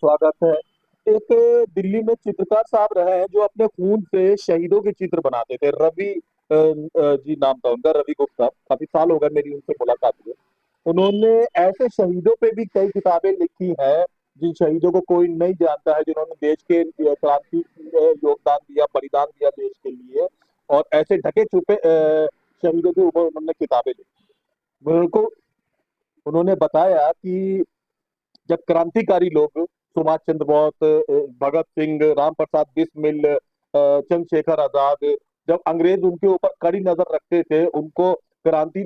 स्वागत है। एक दिल्ली में चित्रकार साहब रहे हैं जो अपने खून से शहीदों के चित्र बनाते थे। रवि जी नाम था उनका, रवि गुप्ता। काफ़ी साल हो गए मेरी उनसे मुलाकात हुई। उन्होंने ऐसे शहीदों पे भी कई किताबें लिखी हैं, जिन शहीदों को कोई नहीं जानता है, जिन्होंने देश के क्रांति योगदान दिया, बलिदान दिया देश के लिए। और ऐसे ढके-छुपे शहीदों के ऊपर उन्होंने किताबें लिखी। उनको उन्होंने बताया कि जब क्रांतिकारी लोग सुभाष चंद्र बोस, भगत सिंह, राम प्रसाद बिस्मिल, चंद्रशेखर आजाद, जब अंग्रेज उनके ऊपर कड़ी नजर रखते थे, उनको क्रांति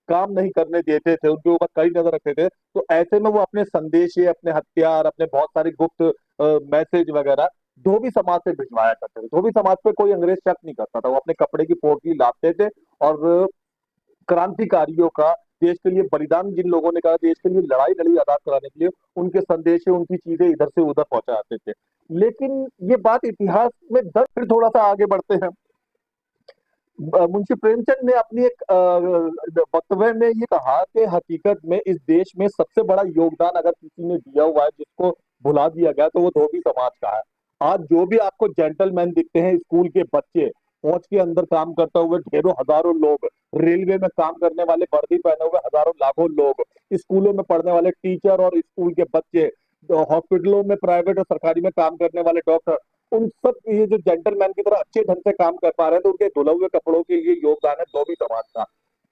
काम नहीं करने देते थे, उनके ऊपर कड़ी नजर रखते थे, तो ऐसे में वो अपने संदेश, अपने हथियार, अपने बहुत सारे गुप्त मैसेज वगैरह धोबी समाज से भिजवाया करते थे। धोबी समाज पे कोई अंग्रेज शक नहीं करता था। वो अपने कपड़े की पोटली लाते थे और क्रांतिकारियों का, देश के लिए बलिदान जिन लोगों ने कहा, देश के लिए लड़ाई लड़ी आजाद कराने के लिए, उनके संदेश, उनकी चीजें इधर से उधर पहुंचाते थे। लेकिन ये बात इतिहास में दर फिर थोड़ा सा आगे बढ़ते हैं। मुंशी प्रेमचंद ने अपनी एक वक्तव्य में ये कहा कि हकीकत में इस देश में सबसे बड़ा योगदान अगर किसी ने दिया हुआ है जिसको भुला दिया गया, तो वो धोबी समाज का है। आज जो भी आपको जेंटलमैन दिखते हैं, स्कूल के बच्चे, फौज के अंदर काम करते हुए ढेरों हजारों लोग, रेलवे में काम करने वाले वर्दी पहने हुए हजारों लाखों लोग, स्कूलों में पढ़ने वाले टीचर और स्कूल के बच्चे, हॉस्पिटलों में प्राइवेट और सरकारी में काम करने वाले डॉक्टर, उन सब ये जो जेंटलमैन की तरह अच्छे ढंग से काम कर पा रहे हैं, तो उनके धुले हुए कपड़ों के लिए योगदान है धोबी समाज का।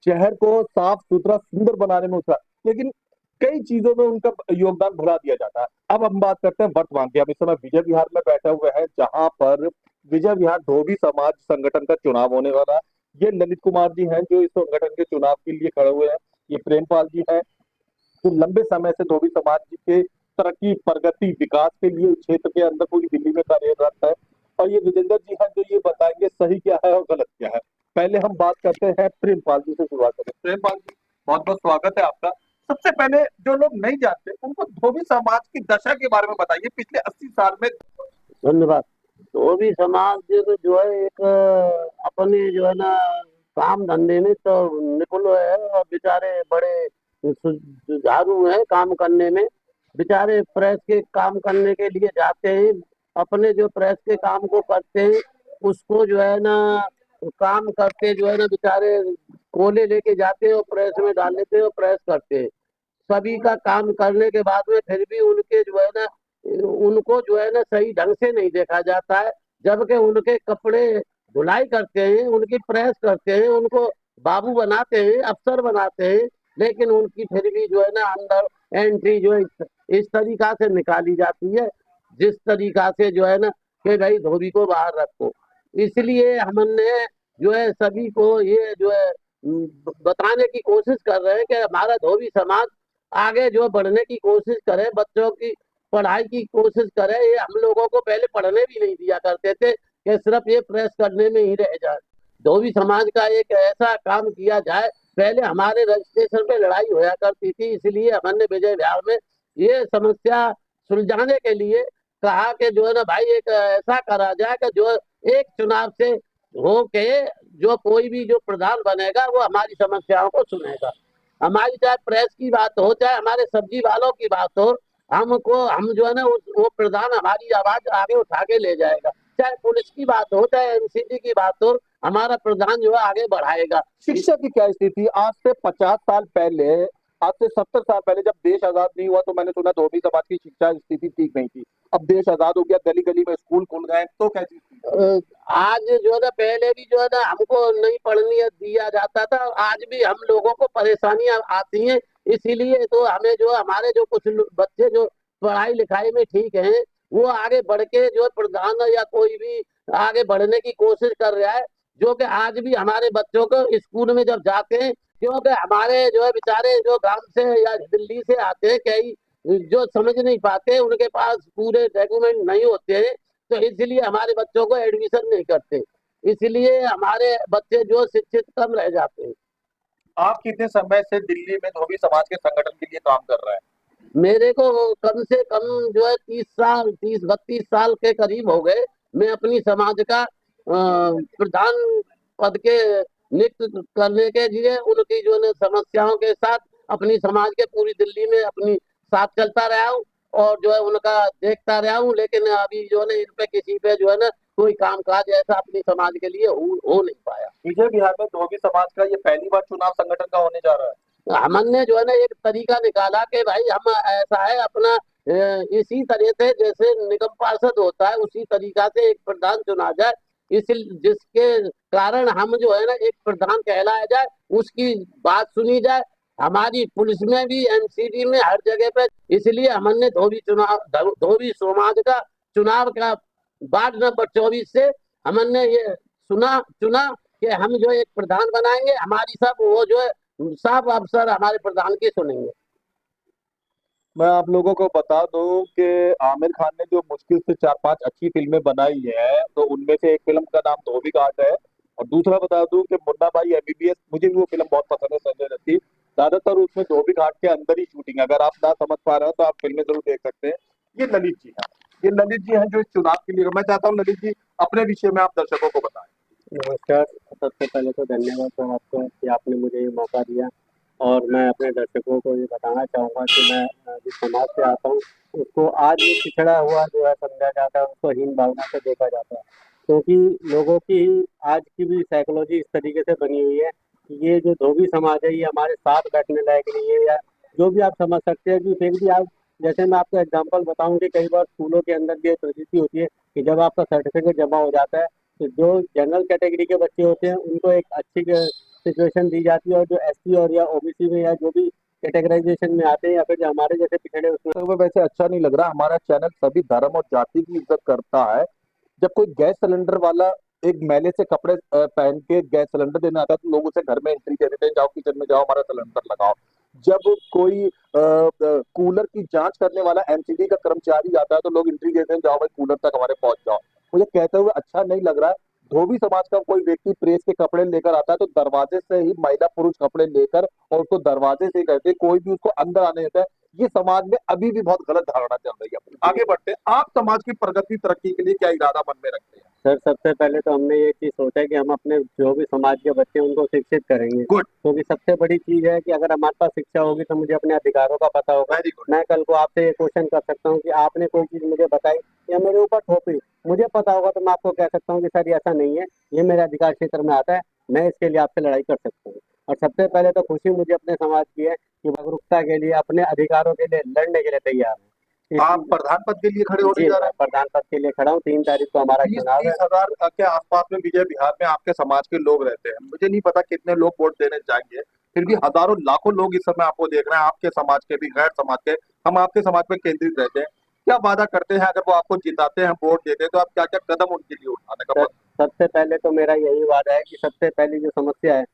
शहर को साफ सुथरा सुंदर बनाने में उसका, लेकिन कई चीजों में उनका योगदान भुला दिया जाता है। अब हम बात करते हैं वर्तमान की। अब इस समय विजय विहार में बैठे हुए हैं, जहां पर विजय विहार धोबी समाज संगठन का चुनाव होने वाला है। ये ललित कुमार जी हैं जो इस संगठन के चुनाव के लिए खड़े हुए हैं। ये प्रेमपाल जी हैं जो लंबे समय से धोबी समाज के तरक्की, प्रगति, विकास के लिए क्षेत्र के अंदर पूरी दिल्ली में कार्यरत है। और ये विजेंद्र जी हैं जो ये बताएंगे सही क्या है और गलत क्या है। पहले हम बात करते हैं प्रेमपाल जी से, शुरुआत करें। प्रेमपाल जी, बहुत बहुत स्वागत है आपका। सबसे पहले जो लोग नहीं जानते उनको धोबी समाज की दशा के बारे में बताइए, पिछले 80 साल में। धन्यवाद। तो भी समाज जो है एक अपने जो है ना काम धंधे में तो निपुण है और बेचारे बड़े जुझारू हैं काम करने में। बेचारे प्रेस के काम करने के लिए जाते हैं, अपने जो प्रेस के काम को करते हैं उसको जो है ना काम करते जो है ना बेचारे कोले लेके जाते हैं और प्रेस में डाल लेते हैं और प्रेस करते हैं। सभी का काम करने के बाद में फिर भी उनके जो है ना उनको जो है ना सही ढंग से नहीं देखा जाता है। जबकि उनके कपड़े धुलाई करते हैं, उनकी प्रेस करते हैं, उनको बाबू बनाते हैं, अफसर बनाते हैं, लेकिन उनकी फिर भी जो है ना अंदर एंट्री जो है इस तरीका से निकाली जाती है जिस तरीका से जो है ना कि भाई धोबी को बाहर रखो। इसलिए हमने जो है सभी को ये जो है बताने की कोशिश कर रहे हैं कि हमारा धोबी समाज आगे जो बढ़ने की कोशिश करे, बच्चों की पढ़ाई की कोशिश करे। ये हम लोगों को पहले पढ़ने भी नहीं दिया करते थे कि सिर्फ ये प्रेस करने में ही रह जाए। धोबी समाज का एक ऐसा काम किया जाए। पहले हमारे रजिस्ट्रेशन पे लड़ाई होया करती थी, इसलिए हमने विजय विहार में ये समस्या सुलझाने के लिए कहा कि जो है ना भाई एक ऐसा करा जाए कि जो एक चुनाव से हो के जो कोई भी जो प्रधान बनेगा वो हमारी समस्याओं को सुनेगा। हमारी चाहे प्रेस की बात हो, चाहे हमारे सब्जी वालों की बात हो, हमको हम जो है ना वो प्रधान हमारी आवाज आगे उठा के ले जाएगा। चाहे पुलिस की बात हो, चाहे एमसीडी की बात हो, हमारा प्रधान जो है आगे बढ़ाएगा। शिक्षा की क्या स्थिति आज से 50 साल पहले, आज से 70 साल पहले जब देश आजाद नहीं हुआ, तो मैंने सुना धोबी समाज की शिक्षा स्थिति ठीक नहीं थी। अब देश आजाद हो गया, गली गली में स्कूल खुल गए, तो कैसी आज जो है ना पहले भी जो है ना हमको नहीं पढ़ने दिया जाता था, आज भी हम लोगों को परेशानियां आती हैं। इसीलिए तो हमें जो हमारे जो कुछ बच्चे जो पढ़ाई लिखाई में ठीक हैं, वो आगे बढ़ के जो प्रधान या कोई भी आगे बढ़ने की कोशिश कर रहा है। जो कि आज भी हमारे बच्चों को स्कूल में जब जाते हैं, क्योंकि हमारे जो है बेचारे जो गांव से या दिल्ली से आते हैं, कई जो समझ नहीं पाते, उनके पास पूरे डॉक्यूमेंट नहीं होते हैं, तो इसलिए हमारे बच्चों को एडमिशन नहीं करते। इसलिए हमारे बच्चे जो शिक्षित कम रह जाते हैं। आप कितने समय से दिल्ली में धोबी समाज के संगठन के लिए काम कर रहे हैं? मेरे को कम से कम जो है 30 साल, 30-32 साल के करीब हो गए। मैं अपनी समाज का प्रधान पद के नियुक्त करने के लिए उनकी जो है समस्याओं के साथ अपनी समाज के पूरी दिल्ली में अपनी साथ चलता रहा हूँ। और जो है उनका देखता रहा हूँ, लेकिन अभी जो है ना इन पे किसी पे जो है ना कोई काम काज ऐसा अपने समाज के लिए हो नहीं पाया। विजय बिहार में धोबी समाज का ये पहली बार चुनाव संगठन का होने जा रहा है। हमने जो है ना एक तरीका निकाला कि भाई हम ऐसा है अपना इसी तरह से जैसे निगम पार्षद होता है उसी तरीका से एक प्रधान चुना जाए, इस जिसके कारण हम जो है ना एक प्रधान कहलाया जाए, उसकी बात सुनी जाए, हमारी पुलिस में भी एमसीडी में हर जगह पे। इसलिए हमने धोबी समाज का चुनाव का वार्ड नंबर 24 से हमने ये चुना कि हम जो एक प्रधान बनाएंगे, हमारी सब वो जो है सब अफसर हमारे प्रधान की सुनेंगे। मैं आप लोगों को बता दूं कि आमिर खान ने जो मुश्किल से 4-5 अच्छी फिल्में बनाई है, तो उनमें से एक फिल्म का नाम धोबी घाट है। और दूसरा बता दूं कि मुन्ना भाई एमबीबीएस, मुझे भी वो फिल्म बहुत पसंद है संजय दत्त की। ज्यादातर उसमें धोबी घाट के अंदर ही शूटिंग है। अगर आप ना समझ पा रहे हो तो आप फिल्में जरूर देख सकते हैं। ये ललित जी हैं। ये ललित जी हैं जो इस चुनाव के लिए, मैं चाहता हूँ ललित जी अपने विषय में आप दर्शकों को बताएं। नमस्कार। सबसे पहले तो धन्यवाद सर आपका कि आपने मुझे ये मौका दिया। और मैं अपने दर्शकों को ये बताना चाहूँगा कि मैं जिस समाज से आता हूँ उसको आज भी पिछड़ा हुआ जो है समझा जाता है, उसको हीन भावना से देखा जाता है, क्योंकि लोगों की आज की भी साइकोलॉजी इस तरीके से बनी हुई है कि ये जो धोबी समाज है ये हमारे साथ बैठने लायक नहीं है, या जो भी आप समझ सकते हैं कि फिर भी आप, जैसे मैं आपको एग्जाम्पल बताऊं कि कई बार स्कूलों के अंदर भी एक प्रवृत्ति होती है कि जब आपका सर्टिफिकेट जमा हो जाता है तो जो जनरल कैटेगरी के बच्चे होते हैं उनको एक अच्छी सिचुएशन दी जाती है, और जो एससी और या ओबीसी में या जो भी कैटेगराइजेशन में आते हैं या फिर जो हमारे जैसे पिछड़े उसमें। तो वो वैसे अच्छा नहीं लग रहा। हमारा चैनल सभी धर्म और जाति की इज्जत करता है। जब कोई गैस सिलेंडर वाला एक मैले से कपड़े पहन के गैस सिलेंडर देने आता है तो लोग उसे घर में एंट्री दे देते हैं, जाओ किचन में जाओ हमारा सिलेंडर लगाओ। जब कोई कूलर की जांच करने वाला एमसीडी का कर्मचारी आता है तो लोग एंट्री देते हैं, जाओ भाई कूलर तक हमारे पहुंच जाओ। मुझे कहते हुए अच्छा नहीं लग रहा है। धोबी समाज का कोई व्यक्ति प्रेस के कपड़े लेकर आता है तो दरवाजे से ही महिला पुरुष कपड़े लेकर और उसको दरवाजे से ही कहते हैं, कोई भी उसको अंदर आने देता है। ये समाज में अभी भी बहुत गलत धारणा चल रही है। आगे बढ़ते हैं। आप समाज की प्रगति तरक्की के लिए क्या इरादा मन में रखते हैं? सर सबसे पहले तो हमने ये चीज़ सोचा है कि हम अपने जो भी समाज के बच्चे हैं उनको शिक्षित करेंगे, गुड। क्योंकि सबसे बड़ी चीज़ है कि अगर हमारे पास शिक्षा होगी तो मुझे अपने अधिकारों का पता होगा। Very good. मैं कल को आपसे ये क्वेश्चन कर सकता हूँ कि आपने कोई चीज़ मुझे बताई या मेरे ऊपर थोपी, मुझे पता होगा तो मैं आपको कह सकता हूँ कि सर ये ऐसा नहीं है, ये मेरे अधिकार क्षेत्र में आता है, मैं इसके लिए आपसे लड़ाई कर सकता हूँ। और सबसे पहले तो खुशी मुझे अपने समाज की है कि जागरूकता के लिए, अपने अधिकारों के लिए लड़ने के लिए तैयार है। आप प्रधान पद के लिए खड़े होने जी जा रहे मैं हैं। प्रधान पद के लिए खड़ा हूँ, 3 तारीख को हमारा बीस चुनाव है। तीस हजार के आसपास में विजय बिहार में आपके समाज के लोग रहते हैं। मुझे नहीं पता कितने लोग वोट देने जाएंगे, फिर भी हजारों लाखों लोग इस समय आपको देख रहे हैं, आपके समाज के भी गैर समाज के। हम आपके समाज में केंद्रित रहते हैं। क्या वादा करते हैं अगर वो आपको जिताते हैं, वोट देते हैं, तो आप क्या क्या कदम उनके लिए उठाने का सर सबसे पहले तो मेरा यही वादा है कि सबसे पहली जो समस्या है,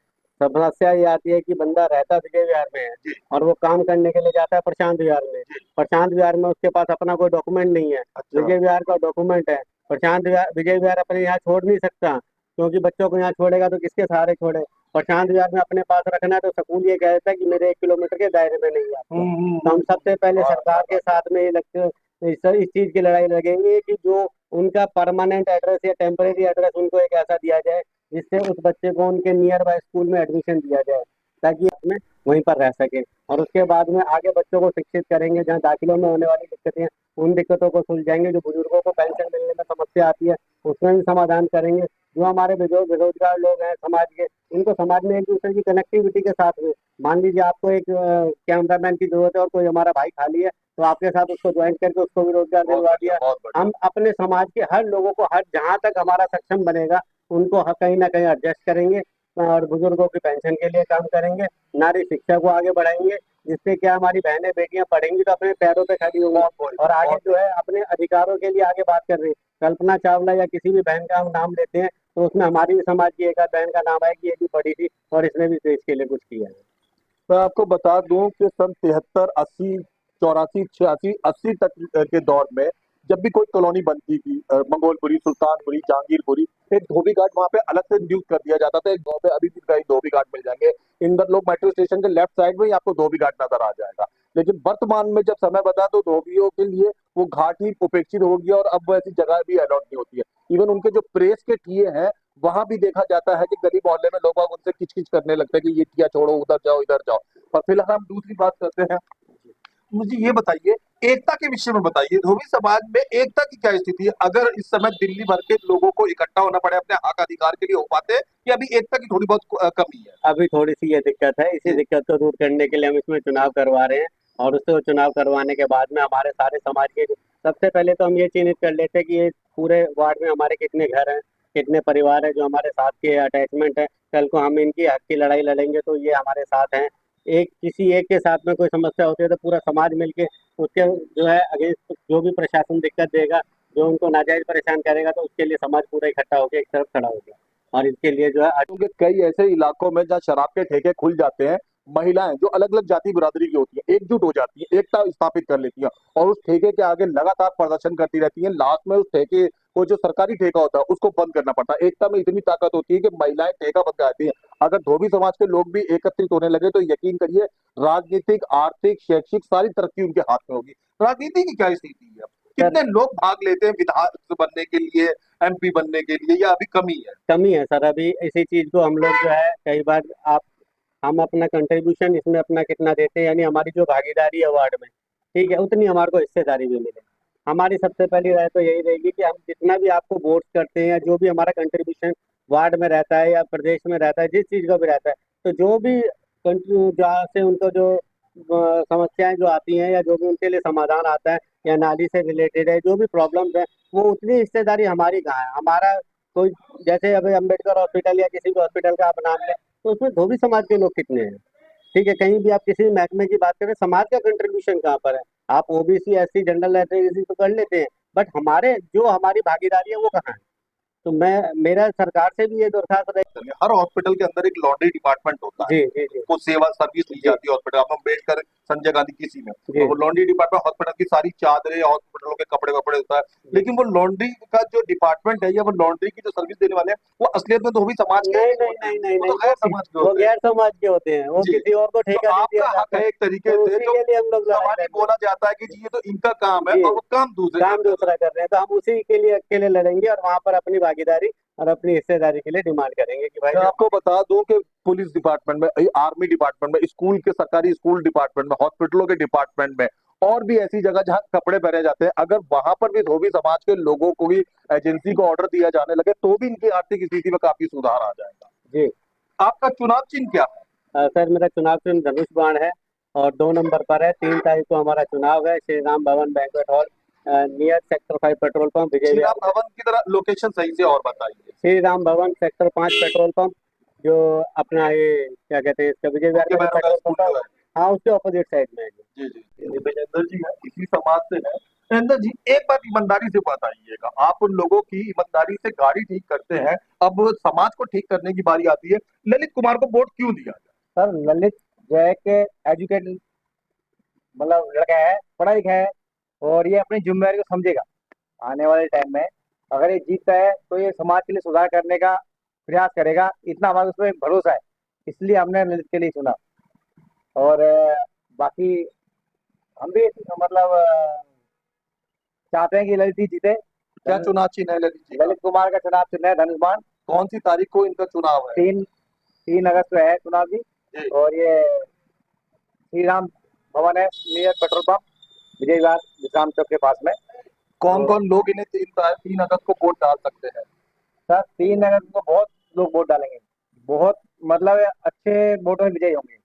समस्या ये आती है कि बंदा रहता विजय विहार में है जी। और वो काम करने के लिए जाता है प्रशांत विहार में। जी। प्रशांत विहार में उसके पास अपना कोई डॉक्यूमेंट नहीं है, अच्छा। विजय विहार का डॉक्यूमेंट है। विजय विहार अपने यहाँ छोड़ नहीं सकता, क्योंकि बच्चों को यहाँ छोड़ेगा तो किसके सहारे छोड़े। प्रशांत विहार में अपने पास रखना है तो स्कूल ये कहता है कि मेरे 1 किलोमीटर के दायरे में नहीं आता। तो हम सबसे पहले सरकार के साथ में ये लगते इस चीज की लड़ाई लगेंगे कि जो उनका परमानेंट एड्रेस या टेम्परेरी एड्रेस उनको एक ऐसा दिया जाए जिससे उस बच्चे को उनके नियर बाय स्कूल में एडमिशन दिया जाए, ताकि अपने वहीं पर रह सके। और उसके बाद में आगे बच्चों को शिक्षित करेंगे, जहाँ दाखिलों में होने वाली दिक्कतें हैं उन दिक्कतों को सुलझाएंगे। जो बुजुर्गों को पेंशन मिलने में समस्या आती है उसमें भी समाधान करेंगे। जो हमारे बेरोजगार लोग हैं समाज के, उनको समाज में एक दूसरे की कनेक्टिविटी के साथ में, मान लीजिए आपको एक कैमरामैन की जरूरत है और कोई हमारा भाई खाली है तो आपके साथ उसको ज्वाइन करके उसको भी रोजगार दिलवा दिया। हम अपने समाज के हर लोगों को, हर जहाँ तक हमारा सक्षम बनेगा उनको कहीं ना कहीं एडजस्ट करेंगे, और बुजुर्गों की पेंशन के लिए काम करेंगे। नारी शिक्षा को आगे बढ़ाएंगे, जिससे क्या हमारी बहनें बेटियां पढ़ेंगी तो अपने पैरों पे खड़ी होंगी और आगे जो है अपने अधिकारों के लिए आगे बात कर रही है। कल्पना चावला या किसी भी बहन का हम नाम लेते हैं तो उसमें हमारी भी समाज की एक आध बहन का नाम है कि ये भी पढ़ी थी और इसने भी देश के लिए कुछ किया है। मैं आपको बता दूं कि सन 73, 80, 84, 86, 80 तक के दौर में जब भी कोई कॉलोनी बनती थी, मंगोलपुरी, सुल्तानपुरी, जहांगीरपुरी, एक धोबी घाट वहां पे अलग से नियुक्त कर दिया जाता था। एक गांव में अभी भी कई धोबी घाट मिल जाएंगे। इंदर लोग मेट्रो स्टेशन के लेफ्ट साइड में ही आपको धोबी घाट नजर आ जाएगा। लेकिन वर्तमान में जब समय बता तो धोबियों के लिए वो घाट ही उपेक्षित हो गया और अब वैसी जगह भी अलॉट नहीं होती है। इवन उनके जो प्रेस के टीए हैं वहां भी देखा जाता है कि गली मोहल्ले में लोग उनसे किचकिच करने लगते हैं कि ये टिया छोड़ो, उधर जाओ, इधर जाओ। और फिलहाल हम दूसरी बात करते हैं। मुझे ये बताइए, एकता के विषय में बताइए, धोबी समाज में एकता की क्या स्थिति है? अगर इस समय दिल्ली भर के लोगों को इकट्ठा होना पड़े अपने हक अधिकार के लिए, हो पाते हैं या अभी एकता की थोड़ी बहुत कमी है? अभी थोड़ी सी ये दिक्कत है, इसी जी। दिक्कत को दूर करने के लिए हम इसमें चुनाव करवा रहे हैं। और उससे चुनाव करवाने के बाद में हमारे सारे समाज के, सबसे पहले तो हम ये चिन्हित कर लेते हैं कि ये पूरे वार्ड में हमारे कितने घर हैं, कितने परिवार हैं जो हमारे साथ के अटैचमेंट है। कल को हम इनकी हक की लड़ाई लड़ेंगे तो ये हमारे साथ हैं। एक किसी एक के साथ में कोई समस्या होती है तो पूरा समाज मिलके उसके जो है अगेंस्ट जो भी प्रशासन दिक्कत देगा, जो उनको नाजायज परेशान करेगा, तो उसके लिए समाज पूरा इकट्ठा होकर एक तरफ खड़ा होगा। और इसके लिए जो है क्योंकि कई ऐसे इलाकों में जहाँ शराब के ठेके खुल जाते हैं, महिलाएं जो अलग अलग जाति बिरादरी की होती है एकजुट हो जाती है, एकता स्थापित कर लेती है और उस ठेके के आगे लगातार प्रदर्शन करती रहती है। लास्ट में उस ठेके को, जो सरकारी ठेका होता है, उसको बंद करना पड़ता है। एकता में इतनी ताकत होती है कि महिलाएं ठेका बंद कराती है। अगर धोबी समाज के लोग भी एकत्रित होने लगे तो यकीन करिए, राजनीतिक, आर्थिक, शैक्षिक सारी तरक्की उनके हाथ में होगी। राजनीति की क्या स्थिति है? सर कितने लोग भाग लेते हैं विधायक बनने के लिए, एमपी बनने के लिए, या अभी कमी है? कमी है सर। अभी इसी चीज को हम लोग जो है कई बार आप हम अपना कंट्रीब्यूशन इसमें अपना कितना देते हैं, यानी हमारी जो भागीदारी है वार्ड में, ठीक है, उतनी हमारे को हिस्सेदारी भी मिले। हमारी सबसे पहली राय तो यही रहेगी कि हम जितना भी आपको वोट करते हैं या जो भी हमारा कंट्रीब्यूशन वार्ड में रहता है या प्रदेश में रहता है, जिस चीज का भी रहता है, तो जो भी जहाँ से उनको जो समस्याएं जो आती हैं या जो भी उनके लिए समाधान आता है या नाली से रिलेटेड है, जो भी प्रॉब्लम्स है, वो उतनी हिस्सेदारी हमारी कहाँ है। हमारा कोई, जैसे अभी अम्बेडकर हॉस्पिटल या किसी भी हॉस्पिटल का आप नाम लें, तो उसमें धोबी समाज के लोग कितने हैं? ठीक है, कहीं भी आप किसी भी महकमे की बात करें, समाज का कंट्रीब्यूशन कहाँ पर है? आप ओबीसी, एससी, जनरल कैटेगरी तो कर लेते हैं, बट हमारे जो हमारी भागीदारी है वो कहाँ है? तो मैं मेरा सरकार से भी ये दरखास्त रही। हर हॉस्पिटल के अंदर एक लॉन्ड्री डिपार्टमेंट होता है, जी जी जी वो सेवा सर्विस दी जी जाती है हॉस्पिटल। आप अम्बेडकर, संजय गांधी, किसी में जी तो वो लॉन्ड्री डिपार्टमेंट हॉस्पिटल की सारी चादरें, हॉस्पिटलों के कपड़े वपड़े होता है। जी। लेकिन वो लॉन्ड्री का जो डिपार्टमेंट है या वो लॉन्ड्री की जो सर्विस देने वाले हैं, वो असलियत में तो भी समाज के नहीं ही नहीं होते हैं, नहीं नहीं वो नहीं, तो गैर समाज के वो होते हैं। गैर समाज के होते हैं, वो जी। किसी और को तो ठेका दे दिया आपका हक जाता है, है एक तरीके तो से, उसी जो के लिए हम लोग लड़ाई समाज लड़ रहे बोला जाता है कि जी ये तो इनका काम है हैं। जी, और वो काम दूसरे काम करते हैं। दूसरा कर रहे हैं, तो हम उसी के लिए अकेले लड़ेंगे और वहां पर अपनी भागीदारी और अपनी हिस्सेदारी के लिए डिमांड करेंगे कि भाई मैं जो आपको बता दूं कि पुलिस डिपार्टमेंट में, आर्मी डिपार्टमेंट में, स्कूल के, सरकारी स्कूल डिपार्टमेंट में, हॉस्पिटलों के डिपार्टमेंट में और भी ऐसी जगह जहां कपड़े पहने जाते हैं, अगर वहां पर भी धोबी समाज के लोगों को भी एजेंसी को ऑर्डर दिया जाने लगे तो भी इनकी आर्थिक स्थिति में काफी सुधार आ जाएगा। जी। आपका चुनाव चिन्ह क्या है? सर मेरा चुनाव चिन्ह धनुष बाण है और 2 नंबर पर है। 3 तारीख को हमारा चुनाव है, Shri Ram Bhavan banquet hall, near sector 5 petrol pump, Vijay Shri Vihar Ram में। भवन की तरह लोकेशन सही से और बताइए। श्री राम भवन सेक्टर 5 पेट्रोल पंप, जो अपना ये क्या कहते हैं इसका, विजय विहार मुख्य का जो बहनों का पेट्रोल स्कूल पंप है, जो है। हाँ उसके ऑपोजिट साइड में है जी। जी जी, ये विजेंद्र जी है, इसी समाज से है। विजेंद्र जी, एक बात ईमानदारी से बताइएगा, आप उन लोगों की ईमानदारी से गाड़ी ठीक करते हैं, अब समाज को ठीक करने की बारी आती है, ललित कुमार को वोट क्यों दिया जाए? सर ललित जो है कि एजुकेटेड मतलब लड़का है, पढ़ा लिखा है, और ये अपनी जिम्मेदारी को समझेगा। आने वाले टाइम में अगर ये जीतता है तो ये समाज के लिए सुधार करने का प्रयास करेगा, इतना हमारा उसमें भरोसा है। इसलिए हमने ललित के लिए चुना। और बाकी हम भी मतलब चाहते हैं कि ललित ही जीते। क्या चुनाव चिन्ह है ललित जी का? ललित कुमार का चुनाव चिन्ह है धनुष बाण। कौन सी तारीख को इनका चुनाव है? 3 अगस्त को है चुनाव जी। जी। और ये श्री राम भवन है, नियर पेट्रोल पंप, विजय विहार विश्राम चौक के पास में। कौन तो कौन लोग इन्हें 3 अगस्त को वोट डाल सकते हैं? सर 3 अगस्त को बहुत लोग वोट डालेंगे, बहुत मतलब अच्छे वोटों में विजयी होंगे।